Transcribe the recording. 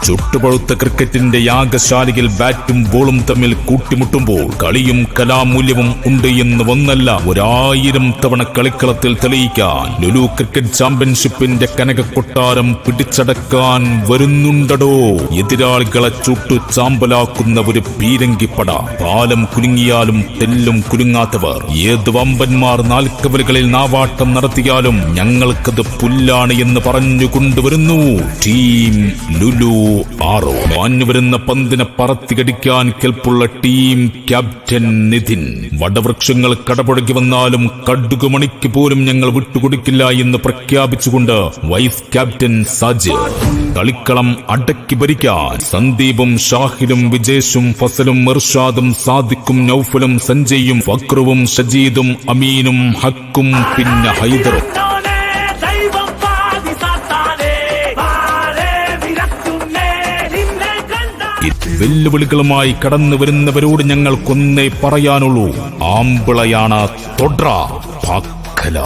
ചുട്ടുപഴുത്ത ക്രിക്കറ്റിന്റെ യാഗശാലയിൽ ബാറ്റും ബോളും തമ്മിൽ കൂട്ടിമുട്ടുമ്പോൾ കളിയും കലാമൂല്യവും ഉണ്ട് എന്ന് ഒന്നല്ല 1000 തവണ കളിക്കളത്തിൽ തെളിയിക്കാൻ ലുലു ക്രിക്കറ്റ് ചാമ്പ്യൻഷിപ്പിന്റെ കനകക്കൊട്ടാരം പിടിച്ചടക്കാൻ വരുന്നുണ്ടടോ. എതിരാളികളെ ചുട്ടു ചാമ്പലാക്കുന്ന ഒരു പീരങ്കിപ്പട. പാലം കുലുങ്ങിയാലും തെല്ലും കുലുങ്ങാത്തവർ. ഏത് വമ്പന്മാർ നാൽക്കവലുകളിൽ നാവാട്ടം നടത്തിയാലും ഞങ്ങൾക്കത് പുല്ലാണ് എന്ന് പറഞ്ഞുകൊണ്ടുവരുന്നു ടീം ലുലു ആറോ. മാഞ്ഞുവരുന്ന പന്തിനെ പറത്തികടിക്കാൻ കെൽപ്പുള്ള ടീം ക്യാപ്റ്റൻ നിതിൻ. വടവൃക്ഷങ്ങൾ കടപുഴകി വന്നാലും കടുകുമണിക്ക് പോലും ഞങ്ങൾ വിട്ടുകൊടുക്കില്ല എന്ന് പ്രഖ്യാപിച്ചുകൊണ്ട് വൈസ് ക്യാപ്റ്റൻ സാജിദ്. കളിക്കളം അടക്കി ഭരിക്കാൻ സന്ദീപും ഷാഹിലും വിജേഷും ഫസലും ഇർഷാദും സാദിഖും നൗഫലും സഞ്ജയും ഫക്രുവും ഷജീദും അമീനും ഹക്കും പിന്നെ ഹൈദറും. വെല്ലുവിളികളുമായി കടന്നു വരുന്നവരോട് ഞങ്ങൾക്കൊന്നേ പറയാനുള്ളൂ, ആമ്പിളയാണ് തൊട്ര പാക്കല.